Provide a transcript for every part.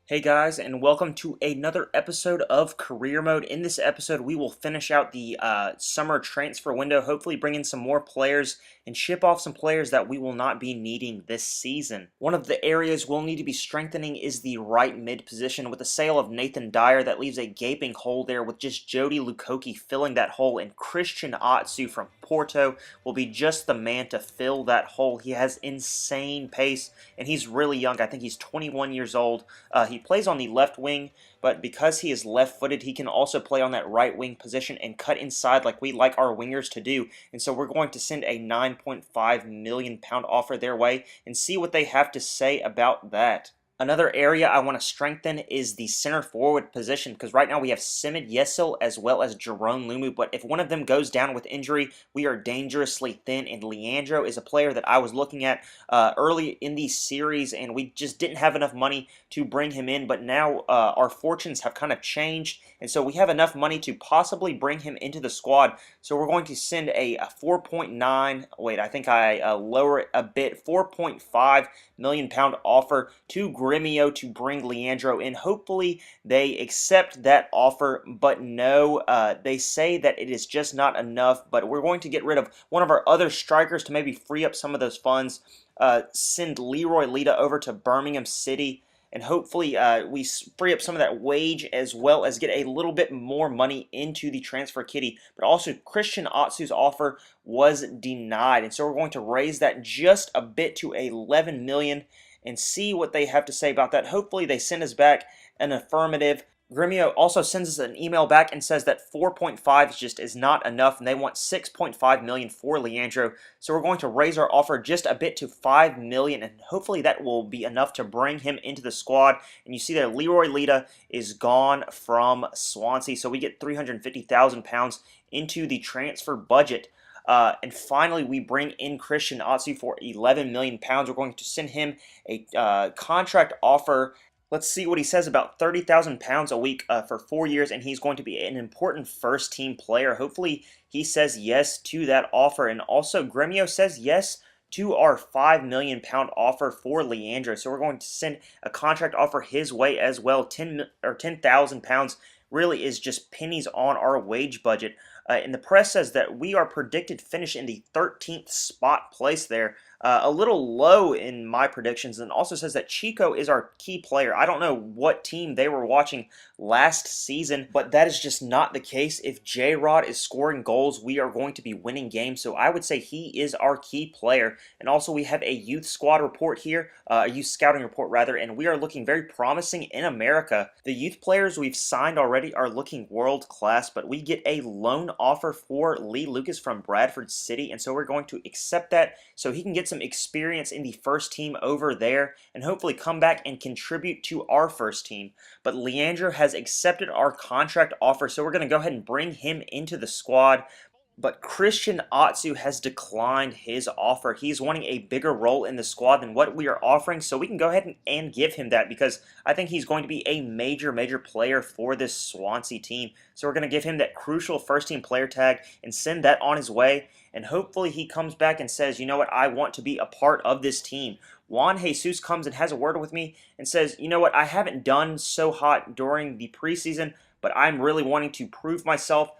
Hey guys, and welcome to another episode of Career Mode. In this episode, we will finish out the summer transfer window, hopefully bring in some more players and ship off some players that we will not be needing this season. One of the areas we'll need to be strengthening is the right mid position with the sale of Nathan Dyer that leaves a gaping hole there with just Jody Lukoki filling that hole, and Christian Atsu from Porto will be just the man to fill that hole. He has insane pace and he's really young. I think he's 21 years old. He plays on the left wing, but because he is left-footed, he can also play on that right wing position and cut inside like we like our wingers to do. And so we're going to send a £9.5 million offer their way and see what they have to say about that. Another area I want to strengthen is the center forward position, because right now we have Simid Yesil as well as Jerome Lumu, but if one of them goes down with injury, we are dangerously thin, and Leandro is a player that I was looking at early in the series, and we just didn't have enough money to bring him in, but now our fortunes have kind of changed, and so we have enough money to possibly bring him into the squad. So we're going to send a 4.9, wait, I think I lower it a bit, £4.5 million offer to Gremio to bring Leandro in. Hopefully they accept that offer, but no, they say that it is just not enough, but we're going to get rid of one of our other strikers to maybe free up some of those funds, send Leroy Lita over to Birmingham City, and hopefully we free up some of that wage as well as get a little bit more money into the transfer kitty. But also Christian Atsu's offer was denied, and so we're going to raise that just a bit to 11 million and see what they have to say about that. Hopefully they send us back an affirmative. Gremio also sends us an email back and says that 4.5 just is not enough, and they want 6.5 million for Leandro. So we're going to raise our offer just a bit to 5 million, and hopefully that will be enough to bring him into the squad. And you see that Leroy Lita is gone from Swansea, so we get £350,000 into the transfer budget. And finally, we bring in Christian Atsu for £11 million. We're going to send him a contract offer. Let's see what he says about £30,000 a week for 4 years, and he's going to be an important first-team player. Hopefully, he says yes to that offer. And also, Gremio says yes to our £5 million offer for Leandro. So we're going to send a contract offer his way as well. £10,000 really is just pennies on our wage budget. And the press says that we are predicted to finish in the 13th spot place there. A little low in my predictions, and also says that Chico is our key player. I don't know what team they were watching last season, but that is just not the case. If J-Rod is scoring goals, we are going to be winning games, so I would say he is our key player. And also we have a youth squad report here, a youth scouting report rather, and we are looking very promising in America. The youth players we've signed already are looking world class, but we get a loan offer for Lee Lucas from Bradford City, and so we're going to accept that so he can get some experience in the first team over there and hopefully come back and contribute to our first team. But Leandro has accepted our contract offer, so we're going to go ahead and bring him into the squad. But Christian Atsu has declined his offer. He's wanting a bigger role in the squad than what we are offering, so we can go ahead and give him that because I think he's going to be a major player for this Swansea team. So we're going to give him that crucial first-team player tag and send that on his way, and hopefully he comes back and says, you know what, I want to be a part of this team. Juan Jesus comes and has a word with me and says, you know what, I haven't done so hot during the preseason, but I'm really wanting to prove myself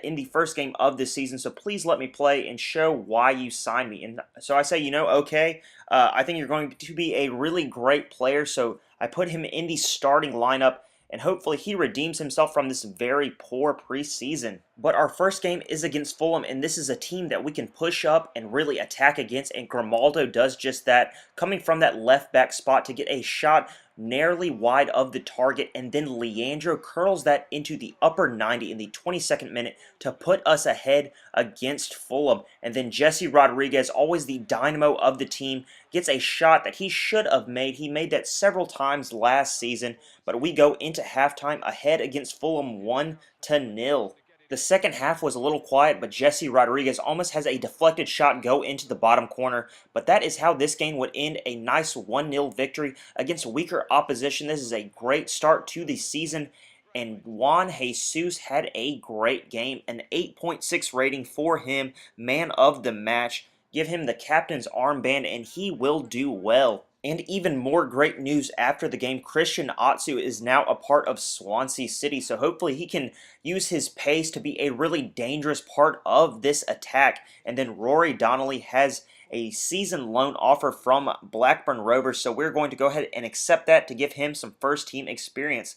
in the first game of this season, so please let me play and show why you signed me. And so I say, you know, okay, I think you're going to be a really great player, so I put him in the starting lineup, and hopefully he redeems himself from this very poor preseason. But our first game is against Fulham, and this is a team that we can push up and really attack against, and Grimaldo does just that, coming from that left back spot to get a shot narrowly wide of the target, and then Leandro curls that into the upper 90 in the 22nd minute to put us ahead against Fulham. And then Jesse Rodriguez, always the dynamo of the team, gets a shot that he should have made. He made that several times last season, but we go into halftime ahead against Fulham 1-0. The second half was a little quiet, but Jesse Rodriguez almost has a deflected shot go into the bottom corner. But that is how this game would end, a nice 1-0 victory against weaker opposition. This is a great start to the season, and Juan Jesus had a great game, an 8.6 rating for him, man of the match. Give him the captain's armband, and he will do well. And even more great news after the game, Christian Atsu is now a part of Swansea City, so hopefully he can use his pace to be a really dangerous part of this attack. And then Rory Donnelly has a season loan offer from Blackburn Rovers, so we're going to go ahead and accept that to give him some first team experience.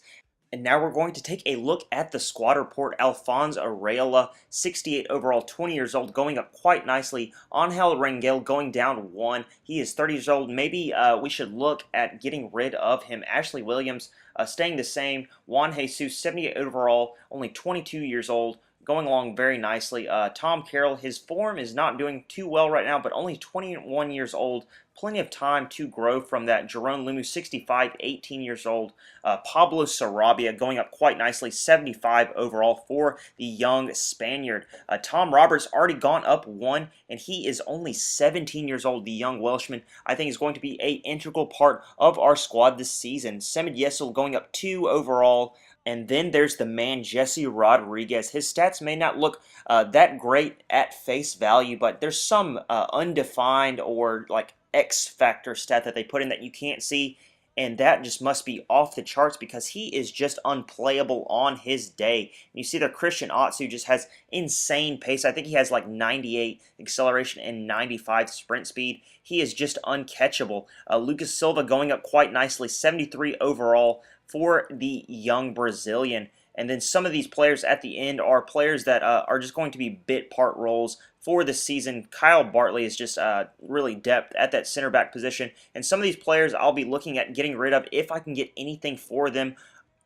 And now we're going to take a look at the squad report. Alphonse Areola, 68 overall, 20 years old, going up quite nicely. Angel Rangel going down 1. He is 30 years old. Maybe we should look at getting rid of him. Ashley Williams staying the same. Juan Jesus, 78 overall, only 22 years old, going along very nicely. Tom Carroll, his form is not doing too well right now, but only 21 years old. Plenty of time to grow from that. Jerome Lumu, 65, 18 years old. Pablo Sarabia going up quite nicely, 75 overall for the young Spaniard. Tom Roberts already gone up 1, and he is only 17 years old, the young Welshman. I think is going to be an integral part of our squad this season. Semid Yesel going up 2 overall. And then there's the man, Jesse Rodriguez. His stats may not look that great at face value, but there's some undefined or like X factor stat that they put in that you can't see. And that just must be off the charts because he is just unplayable on his day. And you see that Christian Atsu just has insane pace. I think he has like 98 acceleration and 95 sprint speed. He is just uncatchable. Lucas Silva going up quite nicely, 73 overall for the young Brazilian. And then some of these players at the end are players that are just going to be bit part roles for the season. Kyle Bartley is just really depth at that center back position. And some of these players I'll be looking at getting rid of if I can get anything for them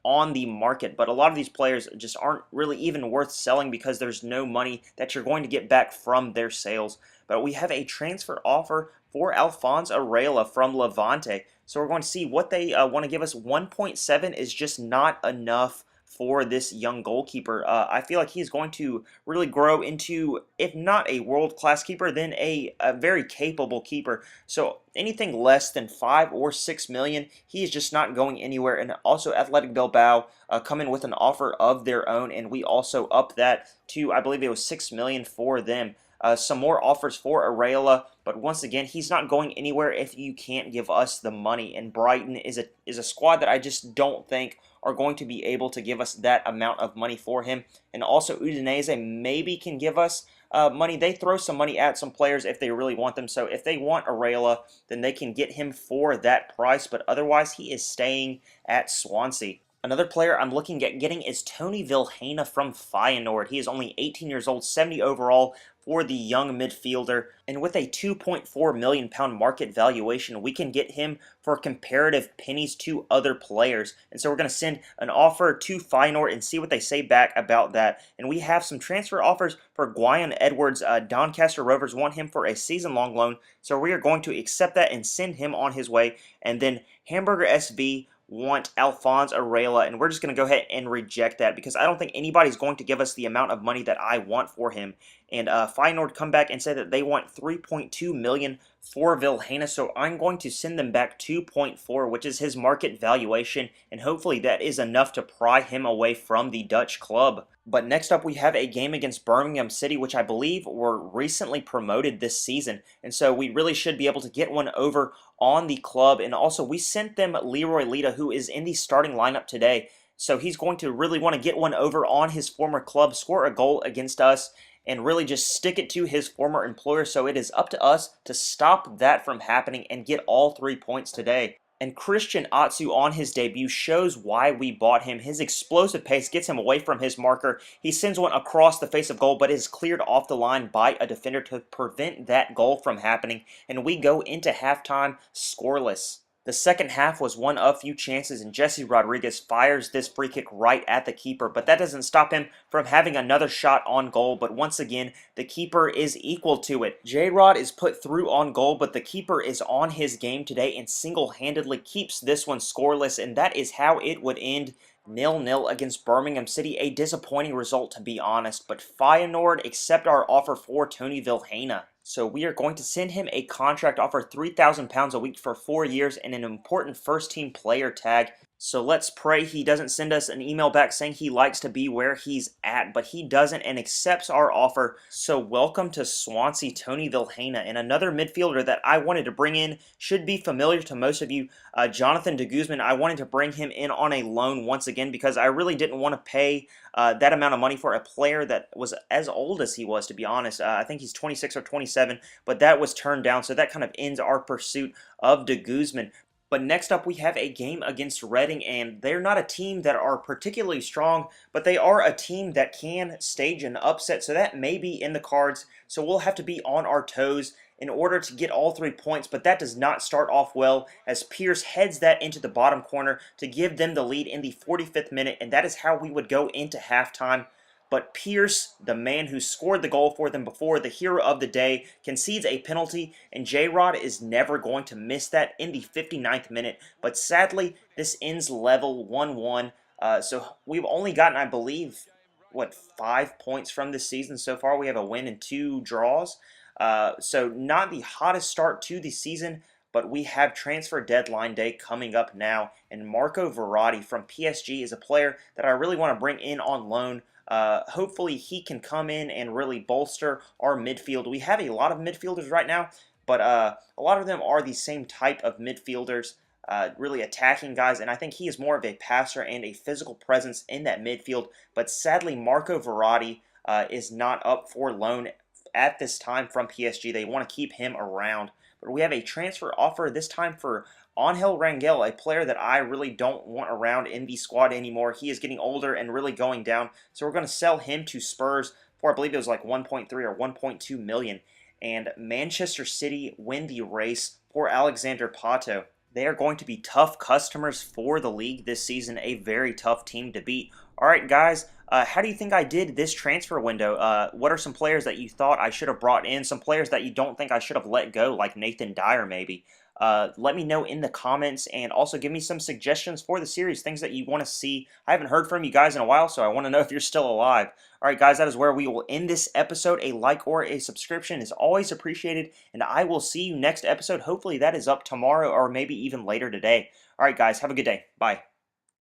on the market. But a lot of these players just aren't really even worth selling because there's no money that you're going to get back from their sales. But we have a transfer offer for Alphonse Areola from Levante. So we're going to see what they want to give us. 1.7 is just not enough for this young goalkeeper. I feel like he's going to really grow into, if not a world-class keeper, then a very capable keeper. So anything less than 5 or 6 million, he is just not going anywhere. And also Athletic Bilbao come in with an offer of their own, and we also up that to, I believe it was 6 million for them. Some more offers for Areola, but once again, he's not going anywhere if you can't give us the money. And Brighton is a squad that I just don't think are going to be able to give us that amount of money for him. And also Udinese maybe can give us money. They throw some money at some players if they really want them. So if they want Areola, then they can get him for that price. But otherwise, he is staying at Swansea. Another player I'm looking at getting is Tony Vilhena from Feyenoord. He is only 18 years old, 70 overall for the young midfielder. And with a £2.4 million market valuation, we can get him for comparative pennies to other players. And so we're going to send an offer to Feyenoord and see what they say back about that. And we have some transfer offers for Guyan Edwards. Doncaster Rovers want him for a season-long loan. So we are going to accept that and send him on his way. And then Hamburger SV want Alphonse Areola, and we're just going to go ahead and reject that because I don't think anybody's going to give us the amount of money that I want for him. And Feyenoord come back and say that they want 3.2 million for Vilhena, so I'm going to send them back 2.4, which is his market valuation, and hopefully that is enough to pry him away from the Dutch club. But next up, we have a game against Birmingham City, which I believe were recently promoted this season. And so we really should be able to get one over on the club. And also, we sent them Leroy Lita, who is in the starting lineup today. So he's going to really want to get one over on his former club, score a goal against us, and really just stick it to his former employer. So it is up to us to stop that from happening and get all 3 points today. And Christian Atsu on his debut shows why we bought him. His explosive pace gets him away from his marker. He sends one across the face of goal, but is cleared off the line by a defender to prevent that goal from happening. And we go into halftime scoreless. The second half was one of few chances, and Jesse Rodriguez fires this free kick right at the keeper, but that doesn't stop him from having another shot on goal, but once again, the keeper is equal to it. J-Rod is put through on goal, but the keeper is on his game today and single-handedly keeps this one scoreless, and that is how it would end 0-0 against Birmingham City. A disappointing result, to be honest, but Feyenoord accept our offer for Tony Vilhena. So we are going to send him a contract offer, £3,000 a week for 4 years and an important first-team player tag. So let's pray he doesn't send us an email back saying he likes to be where he's at, but he doesn't and accepts our offer. So welcome to Swansea, Tony Vilhena, and another midfielder that I wanted to bring in should be familiar to most of you, Jonathan de Guzman. I wanted to bring him in on a loan once again because I really didn't want to pay that amount of money for a player that was as old as he was, to be honest. I think he's 26 or 27, but that was turned down, so that kind of ends our pursuit of de Guzman. But next up, we have a game against Reading, and they're not a team that are particularly strong, but they are a team that can stage an upset, so that may be in the cards. So we'll have to be on our toes in order to get all 3 points, but that does not start off well as Pierce heads that into the bottom corner to give them the lead in the 45th minute, and that is how we would go into halftime. But Pierce, the man who scored the goal for them before, the hero of the day, concedes a penalty, and J-Rod is never going to miss that in the 59th minute. But sadly, this ends level 1-1. So we've only gotten, I believe, 5 points from this season so far. We have a win and 2 draws. So not the hottest start to the season, but we have transfer deadline day coming up now, and Marco Verratti from PSG is a player that I really want to bring in on loan. Hopefully he can come in and really bolster our midfield. We have a lot of midfielders right now, but a lot of them are the same type of midfielders, really attacking guys, and I think he is more of a passer and a physical presence in that midfield. But sadly, Marco Verratti is not up for loan at this time from PSG. They want to keep him around. But we have a transfer offer this time for Angel Rangel, a player that I really don't want around in the squad anymore. He is getting older and really going down. So we're going to sell him to Spurs for, I believe it was like 1.3 or 1.2 million. And Manchester City win the race for Alexander Pato. They are going to be tough customers for the league this season, a very tough team to beat. All right, guys, how do you think I did this transfer window? What are some players that you thought I should have brought in? Some players that you don't think I should have let go, like Nathan Dyer maybe? Let me know in the comments, and also give me some suggestions for the series, things that you want to see. I haven't heard from you guys in a while, so I want to know if you're still alive. All right, guys, that is where we will end this episode. A like or a subscription is always appreciated, and I will see you next episode. Hopefully that is up tomorrow or maybe even later today. All right, guys, have a good day. Bye.